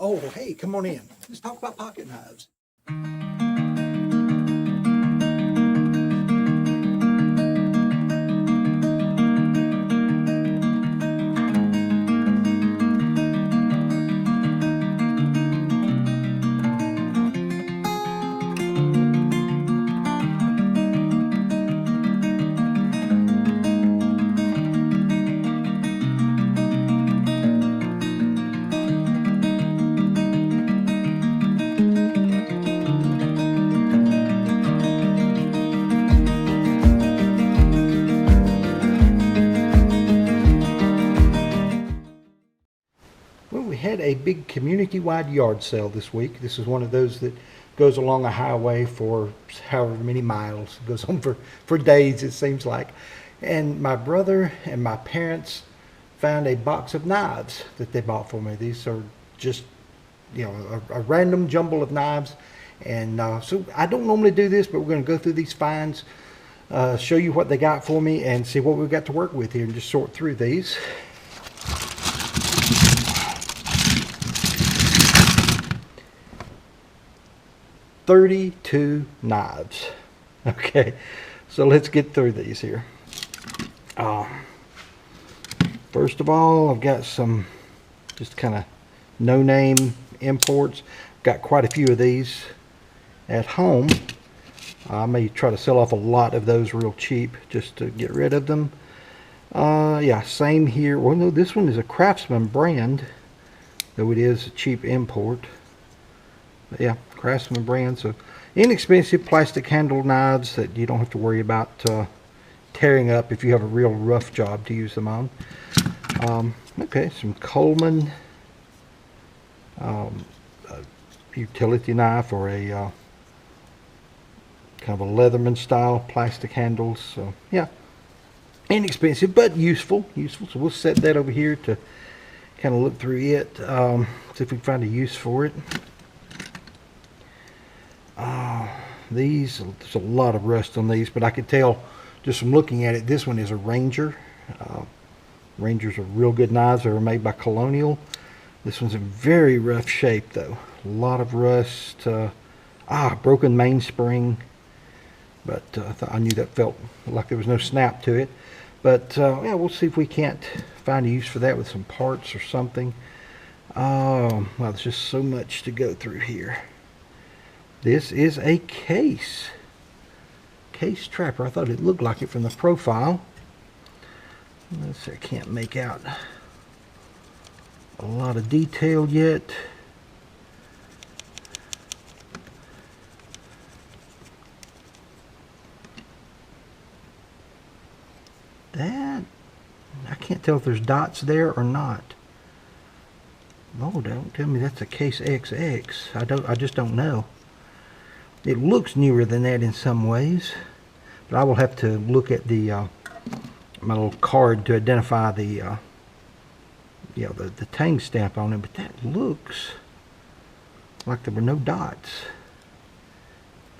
Oh, hey, come on in. Let's talk about pocket knives. Well, we had a big community-wide yard sale this week. This is one of those that goes along a highway for however many miles. It goes on for days, it seems like. And my brother and my parents found a box of knives that they bought for me. These are just, a random jumble of knives. And so I don't normally do this, but we're going to go through these finds, show you what they got for me, and see what we've got to work with here and just sort through these. $32 knives. Okay, so let's get through these here. First of all, I've got some just kind of no-name imports. Got quite a few of these at home. I may try to sell off a lot of those real cheap just to get rid of them. Yeah, same here. Well, no, this one is a Craftsman brand, though it is a cheap import. But yeah, Craftsman brand. So inexpensive plastic handled knives that you don't have to worry about tearing up if you have a real rough job to use them on. Okay, some Coleman utility knife, or a kind of a Leatherman style plastic handles. So yeah, inexpensive but useful. So we'll set that over here to kind of look through it, see if we can find a use for it. These, there's a lot of rust on these, but I could tell just from looking at it, this one is a Ranger. Rangers are real good knives. They were made by Colonial. This one's in very rough shape though. A lot of rust. Broken mainspring. But I knew that felt like there was no snap to it. But yeah, we'll see if we can't find a use for that with some parts or something. Well, there's just so much to go through here. This is a case trapper. I thought it looked like it from the profile. Let's see, I can't make out a lot of detail yet. That, I can't tell if there's dots there or not. Oh, don't tell me that's a case XX. I just don't know. It looks newer than that in some ways, but I will have to look at the my little card to identify the the tang stamp on it. But that looks like there were no dots.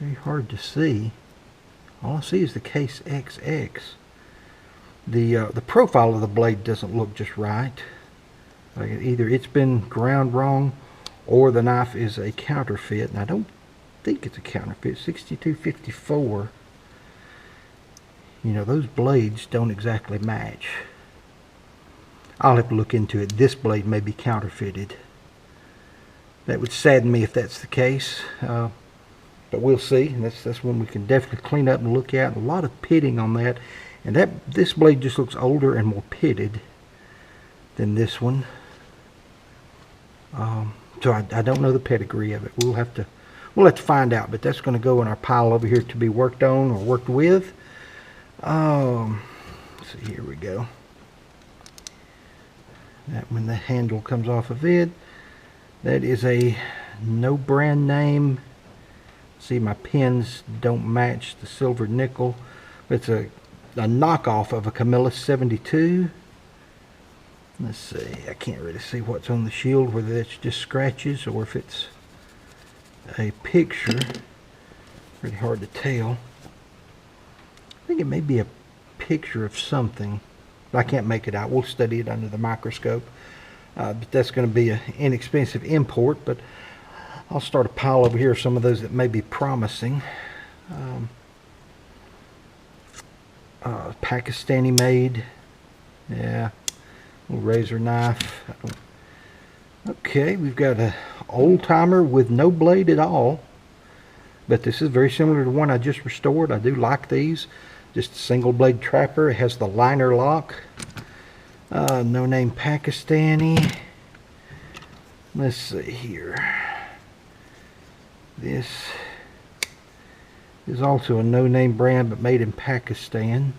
Very hard to see. All I see is the case XX. The profile of the blade doesn't look just right. Like either it's been ground wrong, or the knife is a counterfeit, and I don't think it's a counterfeit. 6254. Those blades don't exactly match. I'll have to look into it. This blade may be counterfeited. That would sadden me if that's the case, but we'll see. And that's one we can definitely clean up and look at. A lot of pitting on that, and this blade just looks older and more pitted than this one. So I don't know the pedigree of it. We'll have to find out, but that's going to go in our pile over here to be worked on or worked with. So here we go. That when the handle comes off of it, that is a no brand name. See, my pins don't match the silver nickel. It's a knockoff of a Camillus 72. Let's see, I can't really see what's on the shield, whether that's just scratches or if it's a picture. Really hard to tell. I think it may be a picture of something, but I can't make it out. We'll study it under the microscope. but that's going to be an inexpensive import. But I'll start a pile over here of some of those that may be promising. Pakistani made, yeah, little razor knife. Okay, we've got a old timer with no blade at all, but this is very similar to the one I just restored. I do like these. Just a single blade trapper. It has the liner lock. No name Pakistani. Let's see here. This is also a no-name brand, but made in Pakistan.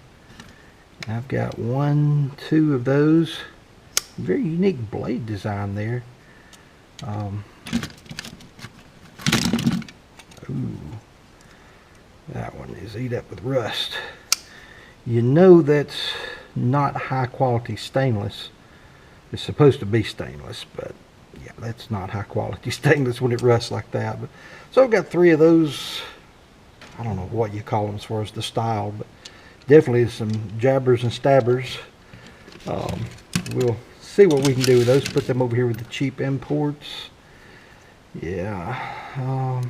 And I've got 1, 2 of those. Very unique blade design there. Ooh, that one is eat up with rust. You know that's not high quality stainless. It's supposed to be stainless, but yeah, that's not high quality stainless when it rusts like that. But so I've got 3 of those. I don't know what you call them as far as the style, but definitely some jabbers and stabbers. We'll see what we can do with those. Put them over here with the cheap imports. Yeah.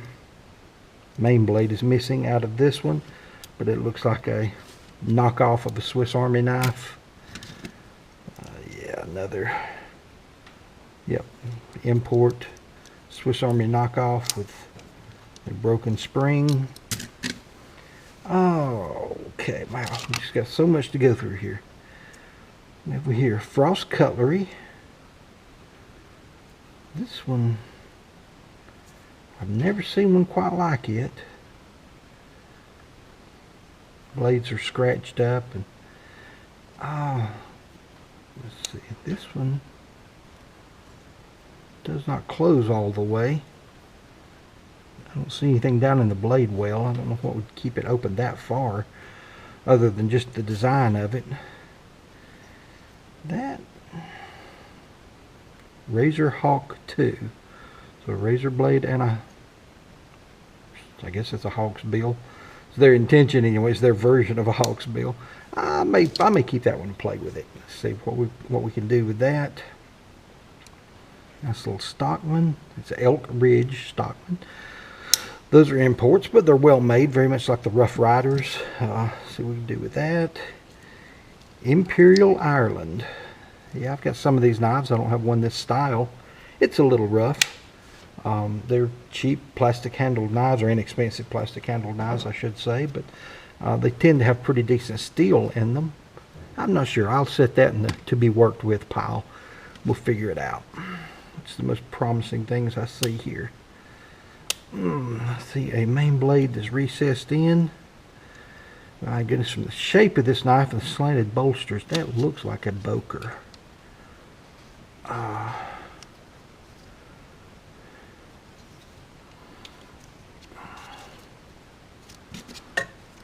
Main blade is missing out of this one, but it looks like a knockoff of a Swiss Army knife. Yeah, another, yep, import Swiss Army knockoff with a broken spring. Oh, okay, wow, we just got so much to go through here. Over here, Frost Cutlery. This one, I've never seen one quite like it. Blades are scratched up, and let's see, this one does not close all the way. I don't see anything down in the blade well. I don't know what would keep it open that far other than just the design of it. That Razor Hawk 2, so a razor blade and a, I guess it's a hawk's bill. It's their intention anyways, their version of a hawk's bill. I may keep that one and play with it. Let's see what we can do with that. Nice little Stockman. It's an Elk Ridge Stockman. Those are imports, but they're well made, very much like the Rough Riders. See what we can do with that. Imperial Ireland. Yeah, I've got some of these knives. I don't have one this style. It's a little rough. They're cheap plastic handled knives, or inexpensive plastic handled knives, I should say, but they tend to have pretty decent steel in them. I'm not sure. I'll set that in the to be worked with pile. We'll figure it out. It's the most promising things I see here. I see a main blade that's recessed in. My goodness, from the shape of this knife and the slanted bolsters, that looks like a Boker.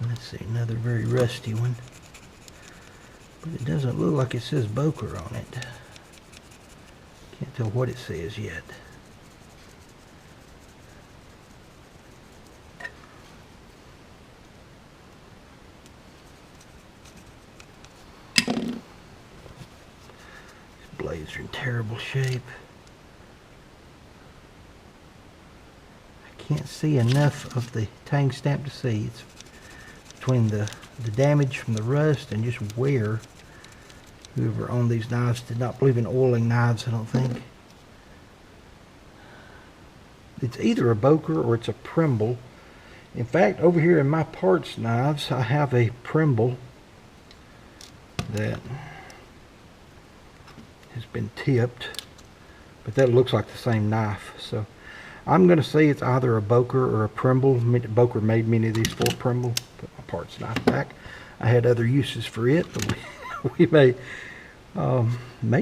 Let's see, another very rusty one. But it doesn't look like it says Boker on it. Can't tell what it says yet. Blades are in terrible shape. I can't see enough of the tang stamp to see. It's between the damage from the rust and just wear. Whoever owned these knives did not believe in oiling knives, I don't think. It's either a Boker or it's a Primble. In fact, over here in my parts knives, I have a Primble that has been tipped, but that looks like the same knife. So I'm going to say it's either a Boker or a Primble. Boker made many of these for Primble. Put my parts knife back. I had other uses for it, but we may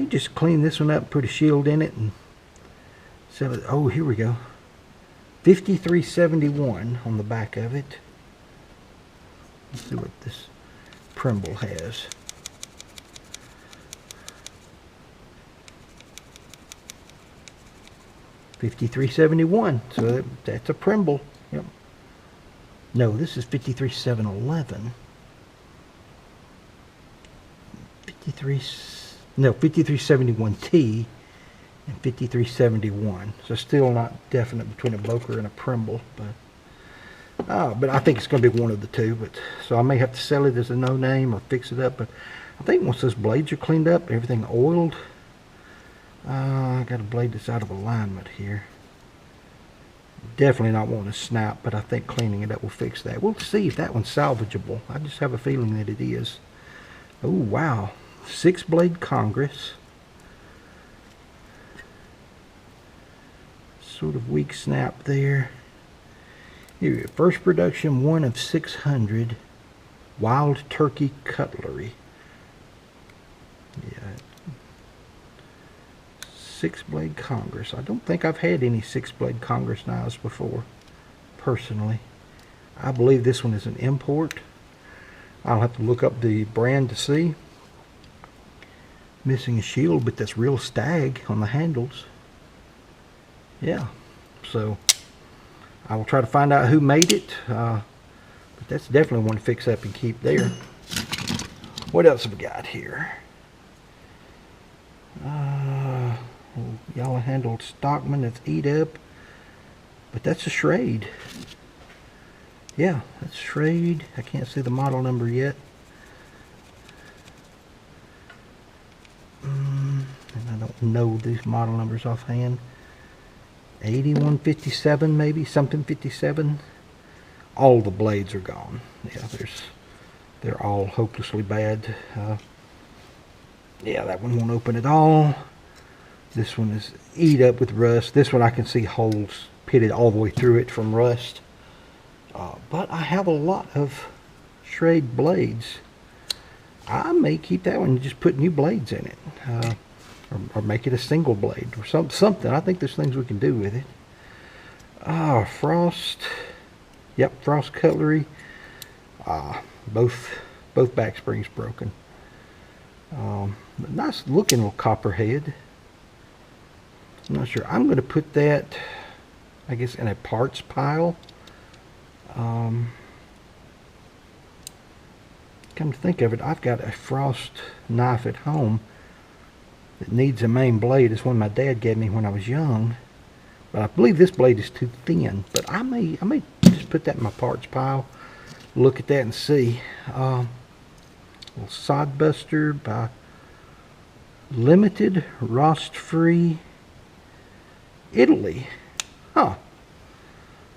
just clean this one up, put a shield in it, and sell it. Oh, here we go. 5371 on the back of it. Let's see what this Primble has. $53.71. So that's a Primble. Yep. No, this is 53.711. 53.71T. and 5371. So still not definite between a Boker and a Primble, but I think it's going to be one of the two. But so I may have to sell it as a no name or fix it up. But I think once those blades are cleaned up, everything oiled. I got a blade that's out of alignment here. Definitely not wanting to snap, but I think cleaning it up will fix that. We'll see if that one's salvageable. I just have a feeling that it is. Oh wow, 6-blade Congress. Sort of weak snap there. Here, first production 1 of 600 Wild Turkey Cutlery. Yeah, 6-blade Congress. I don't think I've had any 6-blade Congress knives before, personally. I believe this one is an import. I'll have to look up the brand to see. Missing a shield, but that's real stag on the handles. Yeah, so I will try to find out who made it. But that's definitely one to fix up and keep there. What else have we got here? Yellow handled Stockman that's eat up, but that's a Schrade. Yeah, that's Schrade. I can't see the model number yet. And I don't know these model numbers offhand. 8157 maybe, something 57. All the blades are gone. Yeah, they're all hopelessly bad. Yeah, that one won't open at all. This one is eat up with rust. This one I can see holes pitted all the way through it from rust. But I have a lot of Schrade blades. I may keep that one and just put new blades in it. Or make it a single blade or something. I think there's things we can do with it. Frost. Yep, Frost Cutlery. Both back springs broken. Nice looking little copperhead. I'm not sure. I'm going to put that, I guess, in a parts pile. Come to think of it, I've got a Frost knife at home that needs a main blade. It's one my dad gave me when I was young. But I believe this blade is too thin. But I may just put that in my parts pile. Look at that and see. Little Sodbuster by Limited, Rust-Free, Italy. Huh.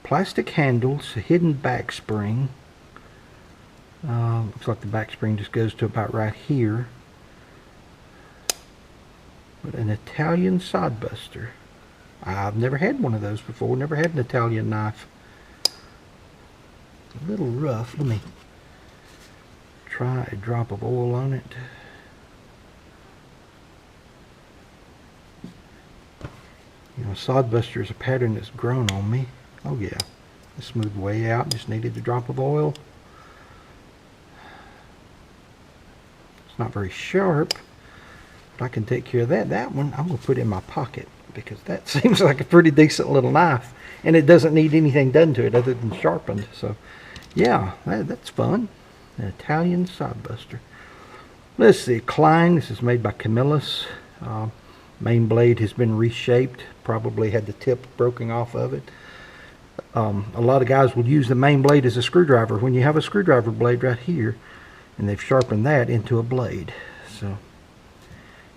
Plastic handles, a hidden back spring. Looks like the back spring just goes to about right here. But an Italian Sodbuster. I've never had one of those before. Never had an Italian knife. It's a little rough. Let me try a drop of oil on it. You know, Sodbuster is a pattern that's grown on me. Oh yeah, the smooth way out. Just needed a drop of oil. It's not very sharp, but I can take care of that. That one I'm going to put in my pocket because that seems like a pretty decent little knife, and it doesn't need anything done to it other than sharpened. So yeah, that's fun. An Italian Sodbuster. Let's see, Klein. This is made by Camillus. Main blade has been reshaped. Probably had the tip broken off of it. A lot of guys will use the main blade as a screwdriver when you have a screwdriver blade right here, and they've sharpened that into a blade. So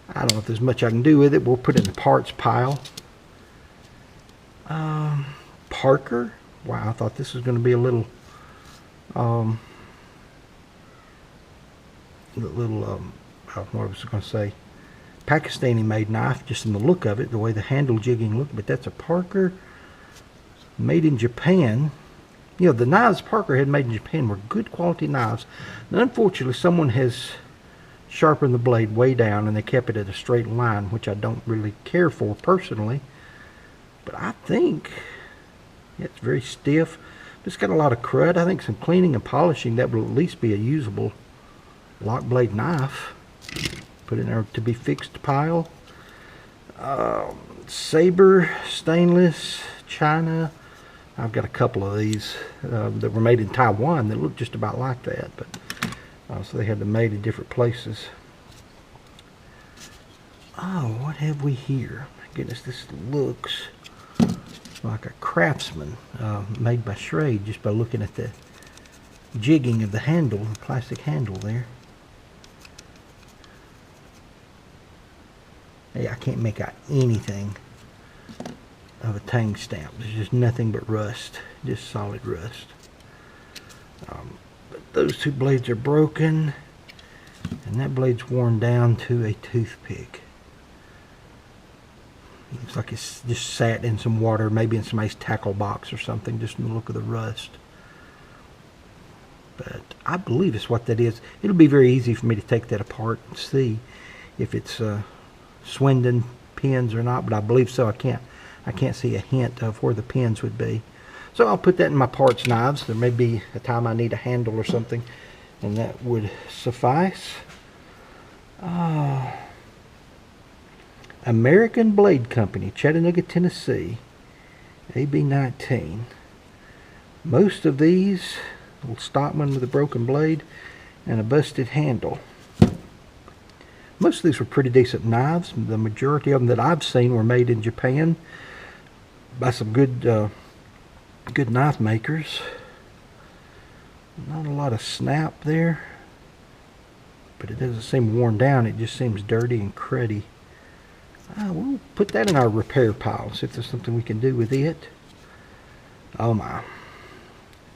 I don't know if there's much I can do with it. We'll put it in the parts pile. Parker. Wow, I thought this was going to be a little what was I going to say? Pakistani made knife, just in the look of it, the way the handle jigging looked. But that's a Parker made in Japan. You know, the knives Parker had made in Japan were good quality knives. And unfortunately, someone has sharpened the blade way down and they kept it at a straight line, which I don't really care for personally. But I think it's very stiff. It's got a lot of crud. I think some cleaning and polishing, that will at least be a usable lock blade knife. Put it in our to be fixed pile. Saber stainless China. I've got a couple of these that were made in Taiwan that look just about like that, but so they had them made in different places. Oh, what have we here? I Goodness, this looks like a Craftsman made by Schrade just by looking at the jigging of the handle, the plastic handle there. Yeah, I can't make out anything of a tang stamp. There's just nothing but rust, just solid rust. But those two blades are broken, and that blade's worn down to a toothpick. Looks like it's just sat in some water, maybe in somebody's tackle box or something, just in the look of the rust. But I believe it's what that is. It'll be very easy for me to take that apart and see if it's Swindon pins or not, but I believe so. I can't see a hint of where the pins would be. So I'll put that in my parts knives. There may be a time I need a handle or something, and that would suffice. American Blade Company, Chattanooga, Tennessee, AB19. Most of these, little Stockman with a broken blade and a busted handle. Most of these were pretty decent knives. The majority of them that I've seen were made in Japan by some good knife makers. Not a lot of snap there, but it doesn't seem worn down. It just seems dirty and cruddy. We'll put that in our repair pile, see if there's something we can do with it. Oh my.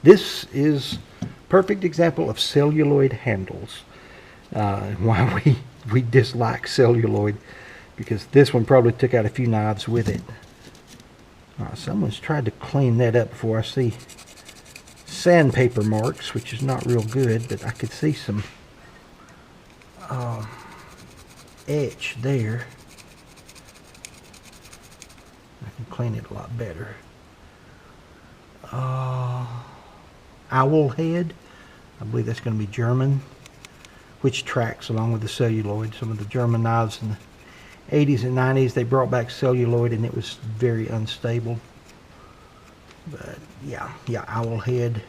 This is a perfect example of celluloid handles. Why we dislike celluloid, because this one probably took out a few knives with it. Someone's tried to clean that up before. I see sandpaper marks, which is not real good, but I could see some etch there. I can clean it a lot better. Owl head, I believe that's going to be German, which tracks along with the celluloid. Some of the German knives in the 80s and 90s, they brought back celluloid and it was very unstable. But yeah, owl head.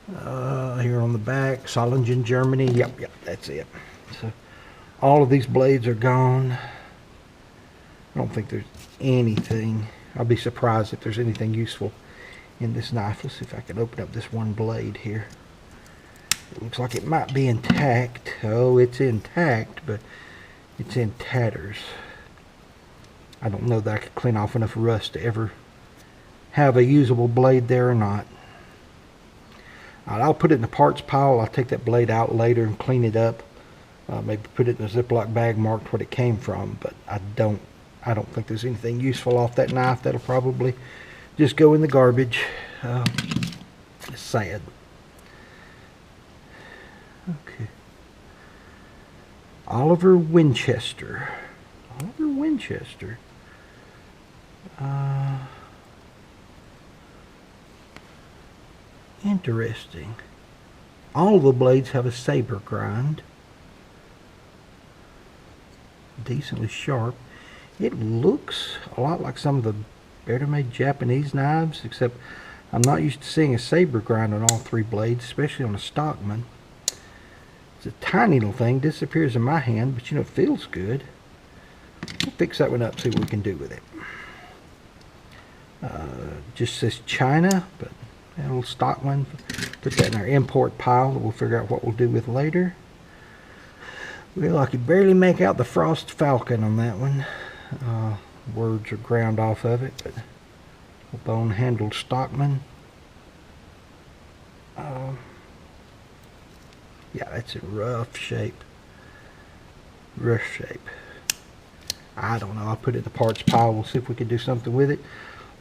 Here on the back, Solingen, Germany. Yep, that's it. So all of these blades are gone. I don't think there's anything. I'll be surprised if there's anything useful in this knife. Let's see if I can open up this one blade here. It looks like it might be intact. Oh, it's intact, but it's in tatters. I don't know that I could clean off enough rust to ever have a usable blade there or not. I'll put it in the parts pile. I'll take that blade out later and clean it up. Maybe put it in a Ziploc bag marked what it came from, but I don't think there's anything useful off that knife. That'll probably just go in the garbage. It's sad. Okay. Oliver Winchester. Oliver Winchester. Interesting. All the blades have a saber grind. Decently sharp. It looks a lot like some of the better made Japanese knives, except I'm not used to seeing a saber grind on all three blades, especially on a Stockman. It's a tiny little thing, disappears in my hand, but you know, it feels good. We'll fix that one up, see what we can do with it. Just says China, but a little Stockman. Put that in our import pile that we'll figure out what we'll do with later. Well, I could barely make out the Frost Falcon on that one. Words are ground off of it, but a bone-handled Stockman. Yeah, that's in rough shape. Rough shape. I don't know. I'll put it in the parts pile. We'll see if we can do something with it.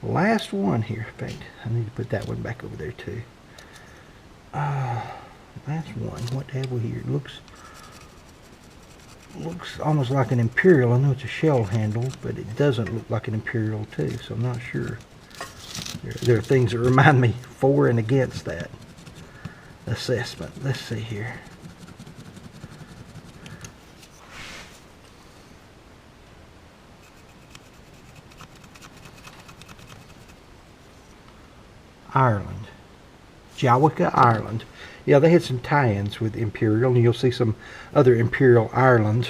Last one here. In fact, I need to put that one back over there too. Last one. What have we here? It looks almost like an Imperial. I know it's a shell handle, but it doesn't look like an Imperial too, so I'm not sure. There are things that remind me for and against that assessment. Let's see here. Ireland. Jawika, Ireland. Yeah, they had some tie-ins with Imperial, and you'll see some other Imperial Irelands,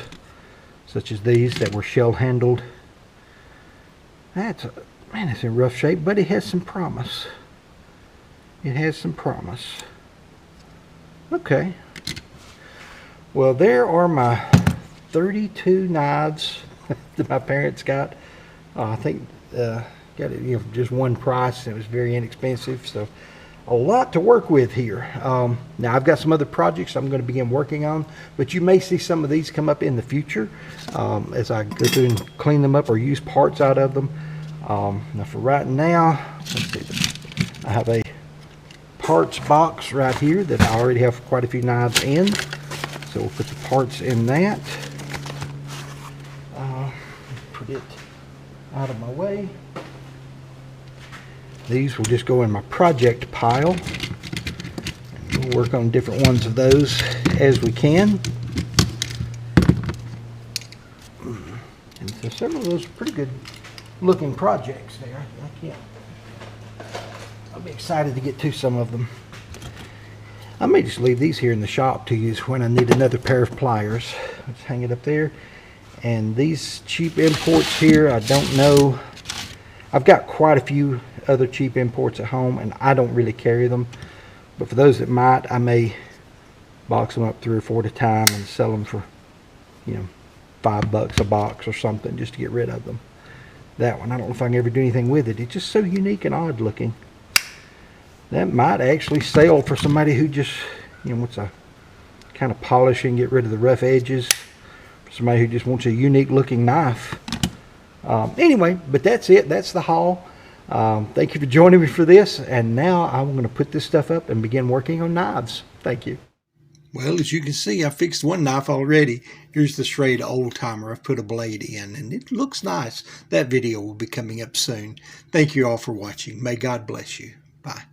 such as these, that were shell-handled Man, it's in rough shape, but it has some promise. It has some promise. Okay. Well, there are my 32 knives that my parents got. I think got it, you know, for just one price. It was very inexpensive, so a lot to work with here. Now I've got some other projects I'm going to begin working on, but you may see some of these come up in the future as I go through and clean them up or use parts out of them. Now for right now, let's see, I have a parts box right here that I already have quite a few knives in, so we'll put the parts in that. Put it out of my way. These will just go in my project pile. We'll work on different ones of those as we can. And so several of those are pretty good looking projects there. I'll be excited to get to some of them. I may just leave these here in the shop to use when I need another pair of pliers. Let's hang it up there. And these cheap imports here, I don't know. I've got quite a few other cheap imports at home, and I don't really carry them. But for those that might, I may box them up 3 or 4 at a time and sell them for, you know, $5 a box or something, just to get rid of them. That one, I don't know if I can ever do anything with it. It's just so unique and odd looking. That might actually sell for somebody who just, you know, wants to kind of polish and get rid of the rough edges. For somebody who just wants a unique looking knife. Anyway, but that's it. That's the haul. Thank you for joining me for this. And now I'm going to put this stuff up and begin working on knives. Thank you. Well, as you can see, I fixed one knife already. Here's the Schrade Old Timer. I've put a blade in, and it looks nice. That video will be coming up soon. Thank you all for watching. May God bless you. Bye.